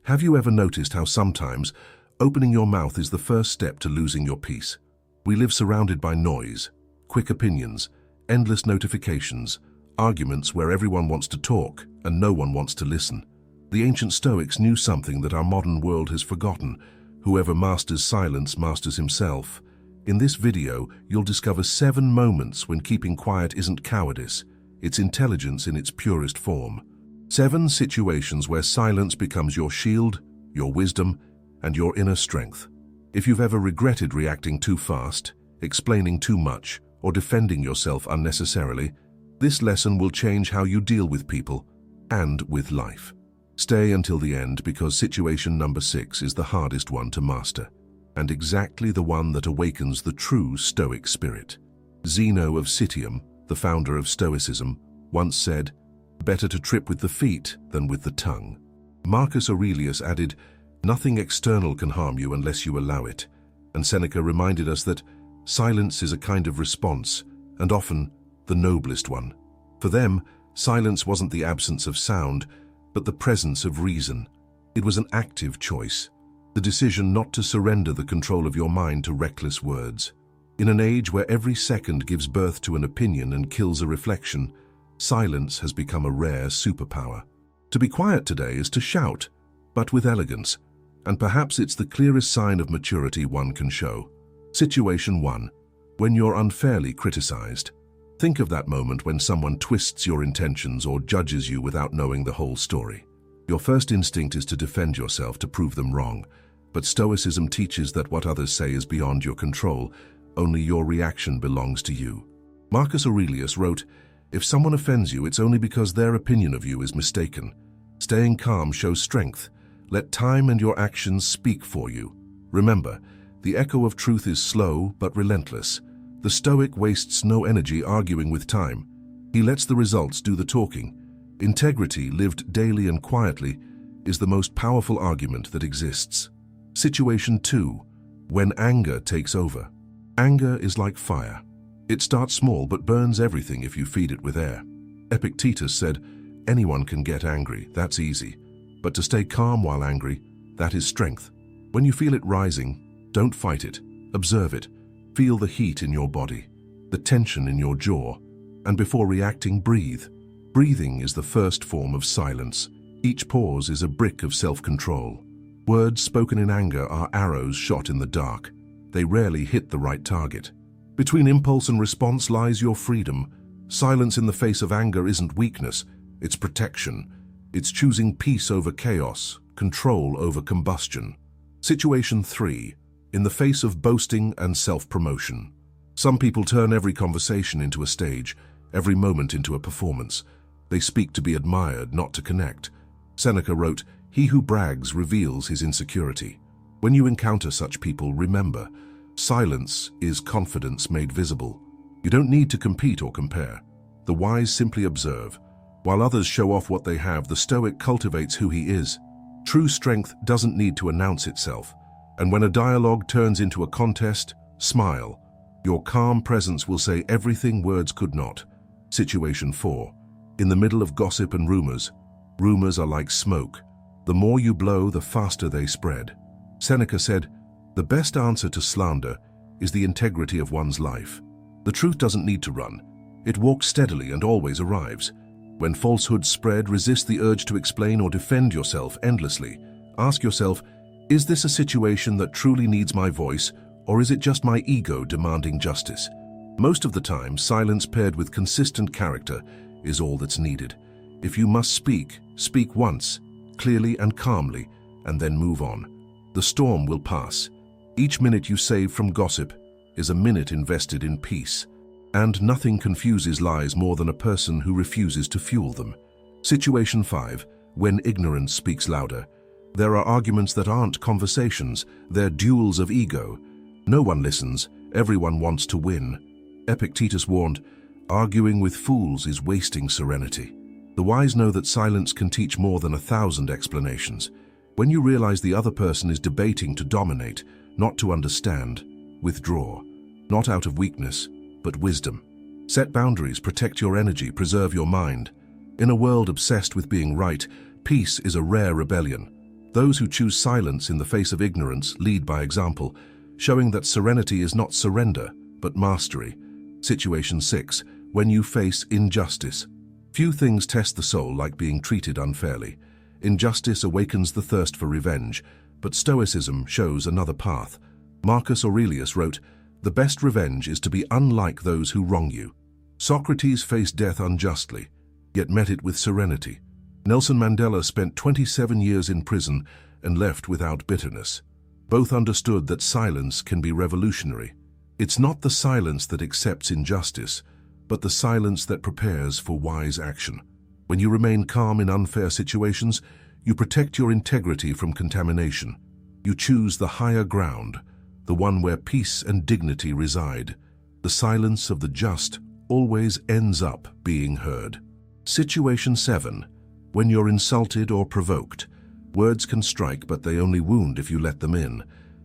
Have you ever noticed how sometimes opening your mouth is the first step to losing your peace? We live surrounded by noise, quick opinions, endless notifications, arguments where everyone wants to talk and no one wants to listen. The ancient Stoics knew something that our modern world has forgotten. Whoever masters silence masters himself. In this video, you'll discover 7 moments when keeping quiet isn't cowardice, it's intelligence in its purest form. 7 situations where silence becomes your shield, your wisdom, and your inner strength. If you've ever regretted reacting too fast, explaining too much, or defending yourself unnecessarily, this lesson will change how you deal with people and with life. Stay until the end because situation number 6 is the hardest one to master, and exactly the one that awakens the true Stoic spirit. Zeno of Citium, the founder of Stoicism, once said, "Better to trip with the feet than with the tongue." Marcus Aurelius added, "Nothing external can harm you unless you allow it." And Seneca reminded us that silence is a kind of response, and often the noblest one. For them, silence wasn't the absence of sound, but the presence of reason. It was an active choice, the decision not to surrender the control of your mind to reckless words. In an age where every second gives birth to an opinion and kills a reflection, silence has become a rare superpower. To be quiet today is to shout, but with elegance, and perhaps it's the clearest sign of maturity one can show. Situation 1. When you're unfairly criticized. Think of that moment when someone twists your intentions or judges you without knowing the whole story. Your first instinct is to defend yourself to prove them wrong, but Stoicism teaches that what others say is beyond your control, only your reaction belongs to you. Marcus Aurelius wrote, "If someone offends you, it's only because their opinion of you is mistaken. Staying calm shows strength. Let time and your actions speak for you. Remember, the echo of truth is slow but relentless. The Stoic wastes no energy arguing with time. He lets the results do the talking. Integrity, lived daily and quietly, is the most powerful argument that exists." Situation 2. When anger takes over. Anger is like fire. It starts small but burns everything if you feed it with air. Epictetus said, "Anyone can get angry, that's easy. But to stay calm while angry, that is strength." When you feel it rising, don't fight it. Observe it. Feel the heat in your body, the tension in your jaw, and before reacting, breathe. Breathing is the first form of silence. Each pause is a brick of self-control. Words spoken in anger are arrows shot in the dark. They rarely hit the right target. Between impulse and response lies your freedom. Silence in the face of anger isn't weakness, it's protection. It's choosing peace over chaos, control over combustion. Situation 3. In the face of boasting and self-promotion. Some people turn every conversation into a stage, every moment into a performance. They speak to be admired, not to connect. Seneca wrote, "He who brags reveals his insecurity." When you encounter such people, remember, silence is confidence made visible. You don't need to compete or compare. The wise simply observe. While others show off what they have, the Stoic cultivates who he is. True strength doesn't need to announce itself. And when a dialogue turns into a contest, smile. Your calm presence will say everything words could not. Situation 4. In the middle of gossip and rumors. Rumors are like smoke. The more you blow, the faster they spread. Seneca said, "The best answer to slander is the integrity of one's life." The truth doesn't need to run. It walks steadily and always arrives. When falsehoods spread, resist the urge to explain or defend yourself endlessly. Ask yourself, is this a situation that truly needs my voice, or is it just my ego demanding justice? Most of the time, silence paired with consistent character is all that's needed. If you must speak, speak once, clearly and calmly, and then move on. The storm will pass. Each minute you save from gossip is a minute invested in peace. And nothing confuses lies more than a person who refuses to fuel them. Situation 5. When ignorance speaks louder. There are arguments that aren't conversations, they're duels of ego. No one listens, everyone wants to win. Epictetus warned, "Arguing with fools is wasting serenity." The wise know that silence can teach more than 1,000 explanations. When you realize the other person is debating to dominate, not to understand, withdraw. Not out of weakness, but wisdom. Set boundaries, protect your energy, preserve your mind. In a world obsessed with being right, peace is a rare rebellion. Those who choose silence in the face of ignorance lead by example, showing that serenity is not surrender, but mastery. Situation 6. When you face injustice. Few things test the soul like being treated unfairly. Injustice awakens the thirst for revenge, but Stoicism shows another path. Marcus Aurelius wrote, "The best revenge is to be unlike those who wrong you." Socrates faced death unjustly, yet met it with serenity. Nelson Mandela spent 27 years in prison and left without bitterness. Both understood that silence can be revolutionary. It's not the silence that accepts injustice, but the silence that prepares for wise action. When you remain calm in unfair situations, you protect your integrity from contamination. You choose the higher ground, the one where peace and dignity reside. The silence of the just always ends up being heard. Situation 7. When you're insulted or provoked. Words can strike, but they only wound if you let them in.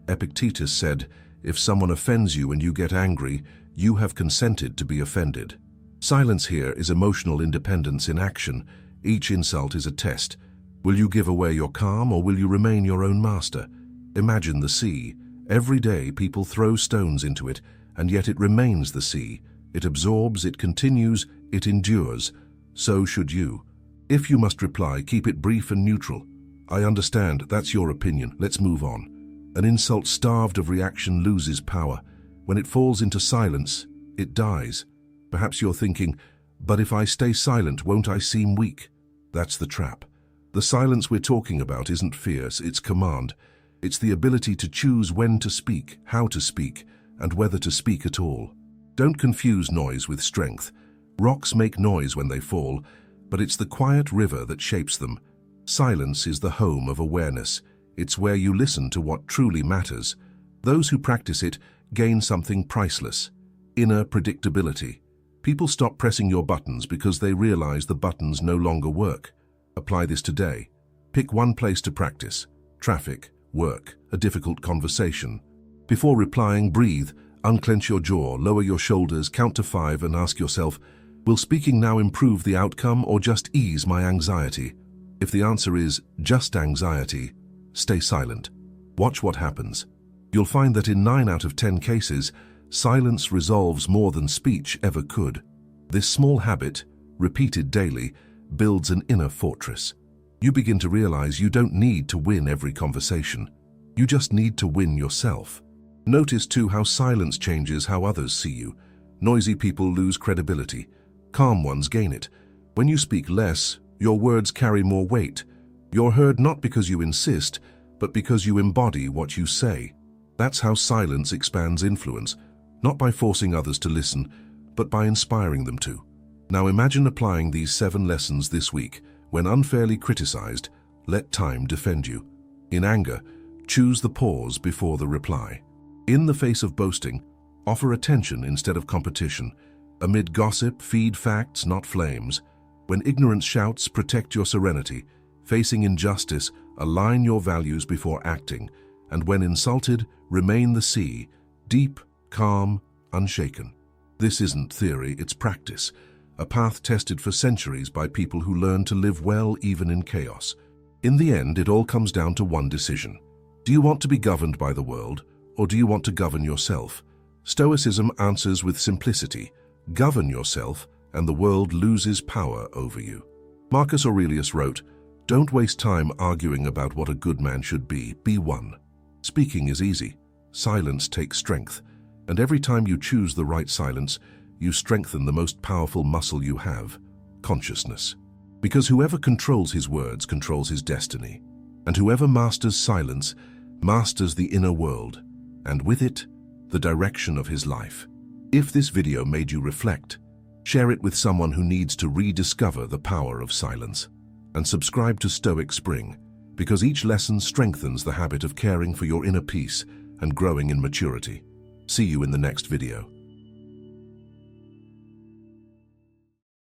Epictetus said, "If someone offends you and you get angry, you have consented to be offended." Silence here is emotional independence in action. Each insult is a test. Will you give away your calm, or will you remain your own master? Imagine the sea. Every day people throw stones into it, and yet it remains the sea. It absorbs, it continues, it endures. So should you. If you must reply, keep it brief and neutral. "I understand, that's your opinion, let's move on." An insult starved of reaction loses power. When it falls into silence, it dies. Perhaps you're thinking, "But if I stay silent, won't I seem weak?" That's the trap. The silence we're talking about isn't fierce, it's command. It's the ability to choose when to speak, how to speak, and whether to speak at all. Don't confuse noise with strength. Rocks make noise when they fall, but it's the quiet river that shapes them. Silence is the home of awareness. It's where you listen to what truly matters. Those who practice it gain something priceless: inner predictability. People stop pressing your buttons because they realize the buttons no longer work. Apply this today. Pick one place to practice: traffic, work, a difficult conversation. Before replying, breathe, unclench your jaw, lower your shoulders, count to 5 and ask yourself, will speaking now improve the outcome or just ease my anxiety? If the answer is just anxiety, stay silent. Watch what happens. You'll find that in 9 out of 10 cases, silence resolves more than speech ever could. This small habit, repeated daily, builds an inner fortress. You begin to realize you don't need to win every conversation. You just need to win yourself. Notice too how silence changes how others see you. Noisy people lose credibility. Calm ones gain it. When you speak less, your words carry more weight. You're heard not because you insist, but because you embody what you say. That's how silence expands influence, not by forcing others to listen, but by inspiring them to. Now imagine applying these 7 lessons this week. When unfairly criticized, let time defend you. In anger, choose the pause before the reply. In the face of boasting, offer attention instead of competition. Amid gossip, feed facts, not flames. When ignorance shouts, protect your serenity. Facing injustice, align your values before acting. And when insulted, remain the sea, deep, calm, unshaken. This isn't theory, it's practice. A path tested for centuries by people who learn to live well even in chaos. In the end, it all comes down to one decision. Do you want to be governed by the world, or do you want to govern yourself? Stoicism answers with simplicity: govern yourself, and the world loses power over you. Marcus Aurelius wrote, "Don't waste time arguing about what a good man should be one." Speaking is easy. Silence takes strength. And every time you choose the right silence, you strengthen the most powerful muscle you have: consciousness. Because whoever controls his words controls his destiny. And whoever masters silence masters the inner world, and with it, the direction of his life. If this video made you reflect, share it with someone who needs to rediscover the power of silence. And subscribe to Stoic Spring, because each lesson strengthens the habit of caring for your inner peace and growing in maturity. See you in the next video.